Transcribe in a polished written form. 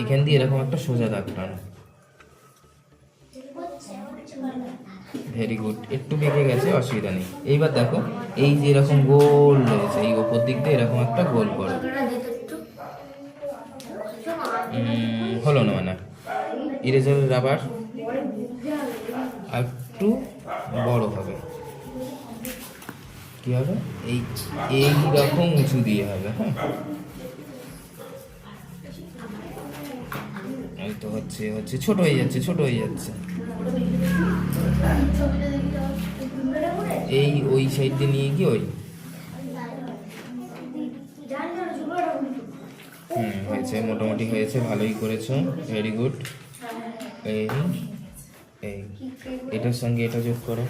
এইখান দিয়ে এরকম একটা সোজা দাগ টান। ভেরি গুড, একটু বেঁকে গেছে, অসুবিধা নেই। এইবার দেখো এই যে এরকম গোল রয়েছে, এই ওপর দিক দিয়ে এরকম একটা গোল করো। হলো না মানে ইরেজারের রাবার আর একটু বড় হবে। কি হবে? এই রকম উঁচু দিয়ে হবে। হ্যাঁ, এই তো হচ্ছে হচ্ছে ছোট হয়ে যাচ্ছে, ছোট হয়ে যাচ্ছে। এই ওই সাইড দিয়ে নিয়ে গিয়ে ওই হয়েছে, মোটামুটি হয়েছে, ভালোই করেছো, ভেরি গুড। এই এই এটার সঙ্গে এটা যোগ করো।